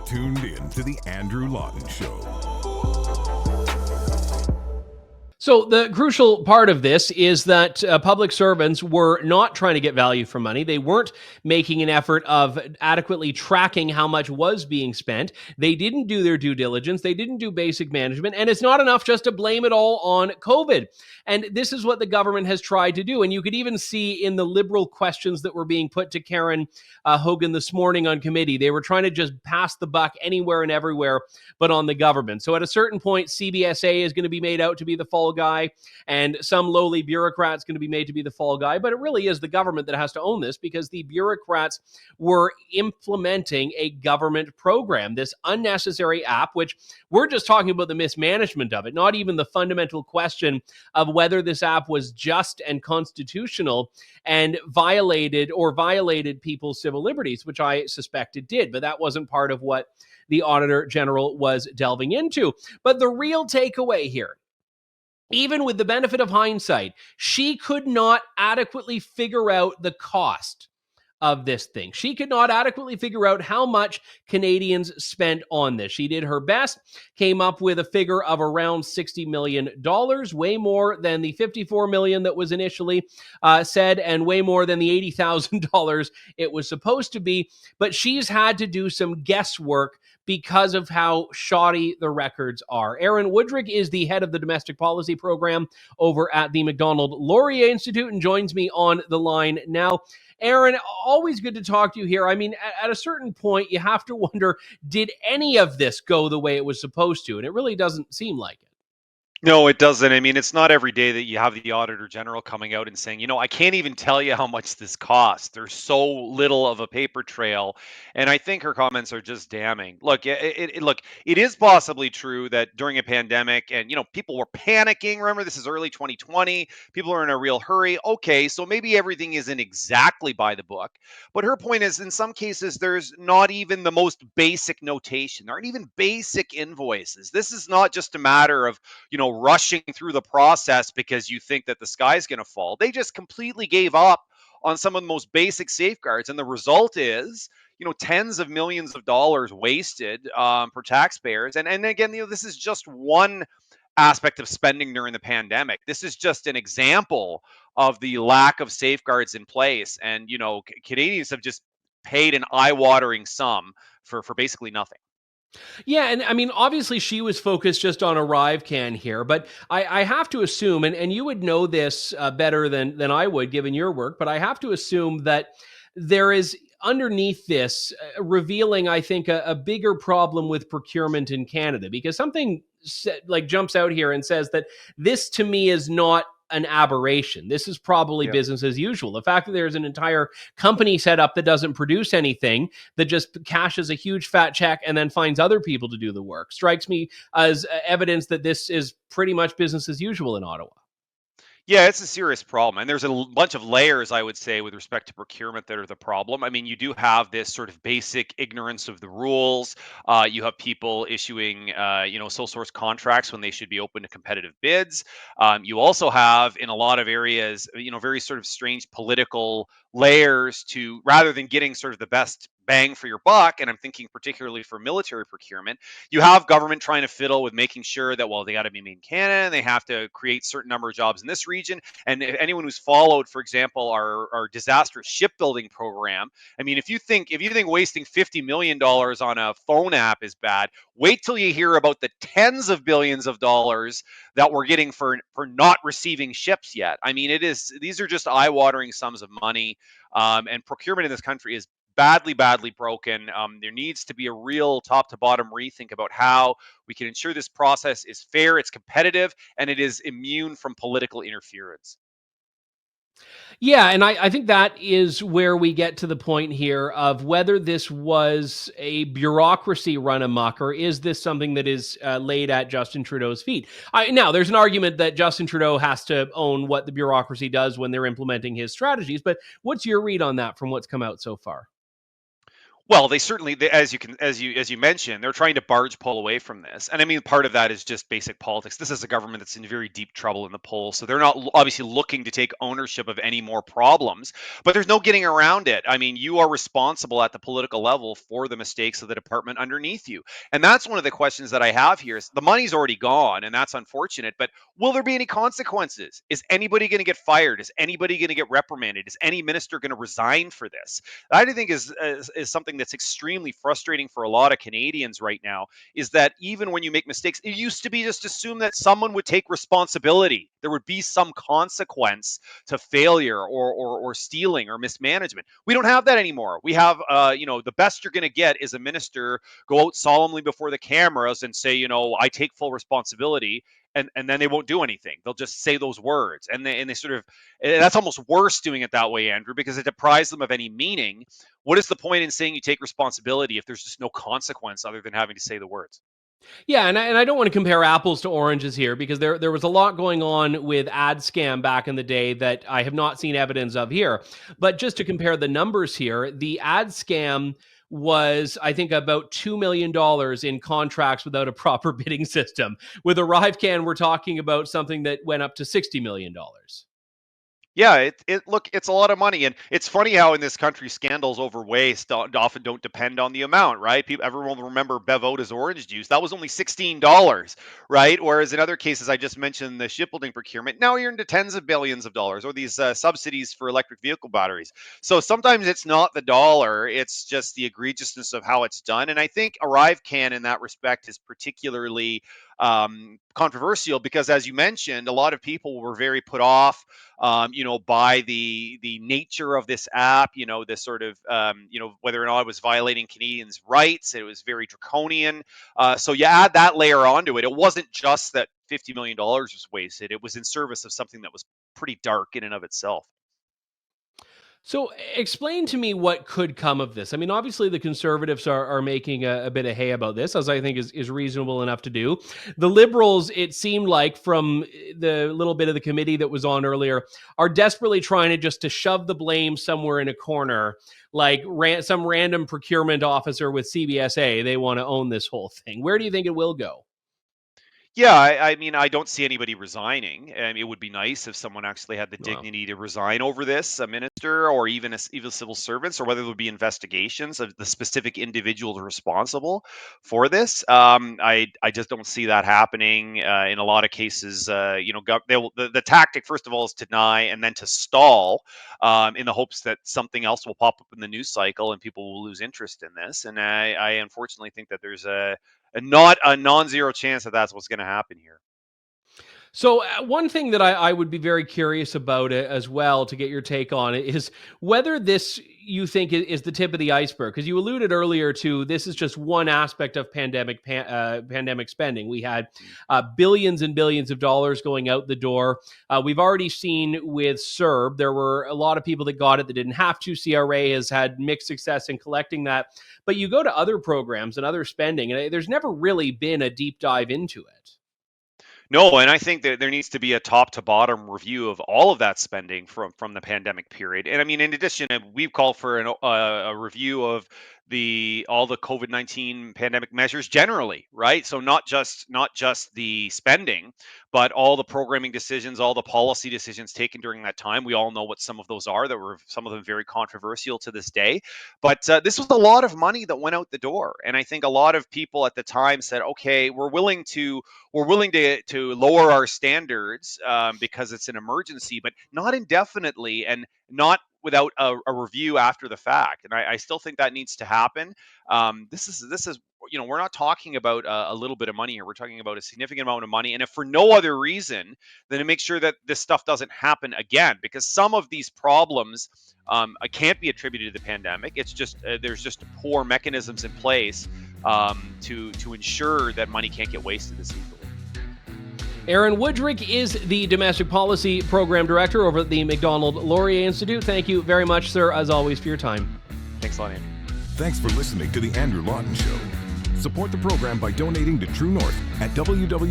tuned in to the Andrew Lawton Show. So the crucial part of this is that public servants were not trying to get value for money. They weren't making an effort of adequately tracking how much was being spent. They didn't do their due diligence. They didn't do basic management. And it's not enough just to blame it all on COVID. And this is what the government has tried to do. And you could even see in the Liberal questions that were being put to Karen Hogan this morning on committee, they were trying to just pass the buck anywhere and everywhere but on the government. So at a certain point, CBSA is going to be made out to be the fall guy, and some lowly bureaucrat's going to be made to be the fall guy. But it really is the government that has to own this, because the bureaucrats were implementing a government program, this unnecessary app, which we're just talking about the mismanagement of it, not even the fundamental question of whether this app was just and constitutional and violated people's civil liberties, which I suspect it did. But that wasn't part of what the Auditor General was delving into. But the real takeaway here, even with the benefit of hindsight, she could not adequately figure out the cost of this thing. She could not adequately figure out how much Canadians spent on this. She did her best, came up with a figure of around $60 million, way more than the $54 million that was initially said, and way more than the $80,000 it was supposed to be. But she's had to do some guesswork because of how shoddy the records are. Aaron Wudrick is the head of the domestic policy program over at the Macdonald-Laurier Institute and joins me on the line now. Aaron, always good to talk to you here. I mean, at a certain point, you have to wonder, did any of this go the way it was supposed to? And it really doesn't seem like it. No, it doesn't. I mean, it's not every day that you have the Auditor General coming out and saying, I can't even tell you how much this costs. There's so little of a paper trail. And I think her comments are just damning. Look, it is possibly true that during a pandemic and, people were panicking. Remember, this is early 2020. People are in a real hurry. Okay, so maybe everything isn't exactly by the book. But her point is, in some cases, there's not even the most basic notation. There aren't even basic invoices. This is not just a matter of, rushing through the process because you think that the sky's going to fall. They just completely gave up on some of the most basic safeguards. And the result is, tens of millions of dollars wasted for taxpayers. And again, this is just one aspect of spending during the pandemic. This is just an example of the lack of safeguards in place. And, Canadians have just paid an eye-watering sum for basically nothing. Yeah, and I mean, obviously she was focused just on ArriveCan here, but I have to assume, and you would know this better than I would given your work, but I have to assume that there is underneath this revealing, I think, a bigger problem with procurement in Canada, because something jumps out here and says that this to me is not an aberration. This is probably business as usual. The fact that there's an entire company set up that doesn't produce anything, that just cashes a huge fat check and then finds other people to do the work, strikes me as evidence that this is pretty much business as usual in Ottawa. Yeah, it's a serious problem. And there's a bunch of layers, I would say, with respect to procurement that are the problem. I mean, you do have this sort of basic ignorance of the rules. You have people issuing, sole source contracts when they should be open to competitive bids. You also have, in a lot of areas, very sort of strange political layers to, rather than getting sort of the best bang for your buck, and I'm thinking particularly for military procurement, you have government trying to fiddle with making sure that, well, they got to be made in Canada, and they have to create certain number of jobs in this region. And if anyone who's followed, for example, our disastrous shipbuilding program, I mean, if you think wasting $50 million on a phone app is bad, wait till you hear about the tens of billions of dollars that we're getting for not receiving ships yet. I mean, these are just eye-watering sums of money, and procurement in this country is badly broken. There needs to be a real top to bottom rethink about how we can ensure this process is fair, it's competitive, and it is immune from political interference. Yeah, and I think that is where we get to the point here of whether this was a bureaucracy run amok, or is this something that is laid at Justin Trudeau's feet? Now, there's an argument that Justin Trudeau has to own what the bureaucracy does when they're implementing his strategies, but what's your read on that from what's come out so far? Well, they certainly, as you mentioned, they're trying to barge pull away from this, and I mean, part of that is just basic politics. This is a government that's in very deep trouble in the polls, so they're not obviously looking to take ownership of any more problems. But there's no getting around it. I mean, you are responsible at the political level for the mistakes of the department underneath you, and that's one of the questions that I have here. Is the money's already gone, and that's unfortunate. But will there be any consequences? Is anybody going to get fired? Is anybody going to get reprimanded? Is any minister going to resign for this? I think is something that's extremely frustrating for a lot of Canadians right now, is that even when you make mistakes, it used to be just assumed that someone would take responsibility. There would be some consequence to failure or stealing or mismanagement. We don't have that anymore. We have, the best you're going to get is a minister go out solemnly before the cameras and say, I take full responsibility. And then they won't do anything. They'll just say those words, and they sort of, that's almost worse doing it that way, Andrew, because it deprives them of any meaning. What is the point in saying you take responsibility if there's just no consequence other than having to say the words? Yeah, and I don't want to compare apples to oranges here, because there was a lot going on with ad scam back in the day that I have not seen evidence of here. But just to compare the numbers here, the ad scam was, I think, about $2 million in contracts without a proper bidding system. With ArriveCan, we're talking about something that went up to $60 million. Yeah, look, it's a lot of money, and it's funny how in this country scandals over waste often don't depend on the amount, right? Everyone will remember Bevota's orange juice. That was only $16, right? Whereas in other cases, I just mentioned the shipbuilding procurement. Now you're into tens of billions of dollars, or these subsidies for electric vehicle batteries. So sometimes it's not the dollar; it's just the egregiousness of how it's done. And I think ArriveCan, in that respect, is particularly controversial because, as you mentioned, a lot of people were very put off by the nature of this app, this sort of, whether or not it was violating Canadians' rights. It was very draconian. So you add that layer onto it. It wasn't just that $50 million was wasted. It was in service of something that was pretty dark in and of itself. So explain to me what could come of this. I mean, obviously the Conservatives are making a bit of hay about this, as I think is reasonable enough to do. The Liberals, it seemed like from the little bit of the committee that was on earlier, are desperately trying to shove the blame somewhere in a corner, like some random procurement officer with CBSA. They want to own this whole thing. Where do you think it will go? Yeah, I mean, I don't see anybody resigning. It would be nice if someone actually had the Well, dignity to resign over this, a minister or even civil servants, or whether there would be investigations of the specific individuals responsible for this. I just don't see that happening. In a lot of cases, the tactic, first of all, is to deny and then to stall, in the hopes that something else will pop up in the news cycle and people will lose interest in this. And I unfortunately think that there's not a non-zero chance that that's what's going to happen here. so one thing that I would be very curious about it as well, to get your take on it, is whether this, you think, is the tip of the iceberg. Because you alluded earlier to, this is just one aspect of pandemic spending. We had billions and billions of dollars going out the door. We've already seen with CERB, there were a lot of people that got it that didn't have to. CRA has had mixed success in collecting that. But you go to other programs and other spending, and there's never really been a deep dive into it. No, and I think that there needs to be a top to bottom review of all of that spending from the pandemic period. And I mean, in addition, we've called for a review of all the COVID-19 pandemic measures generally, right? So not just the spending, but all the programming decisions, all the policy decisions taken during that time. We all know what some of those are. That were some of them very controversial to this day. But this was a lot of money that went out the door, and I think a lot of people at the time said, "Okay, we're willing to lower our standards because it's an emergency, but not indefinitely and not without a review after the fact." And I still think that needs to happen. This is we're not talking about a little bit of money here. We're talking about a significant amount of money, and if for no other reason than to make sure that this stuff doesn't happen again, because some of these problems can't be attributed to the pandemic. It's just there's just poor mechanisms in place to ensure that money can't get wasted as easily. Aaron Wudrick is the Domestic Policy Program Director over at the Macdonald-Laurier Institute. Thank you very much, sir, as always, for your time. Thanks a lot, Andrew. Thanks for listening to The Andrew Lawton Show. Support the program by donating to True North at www.tnc.news.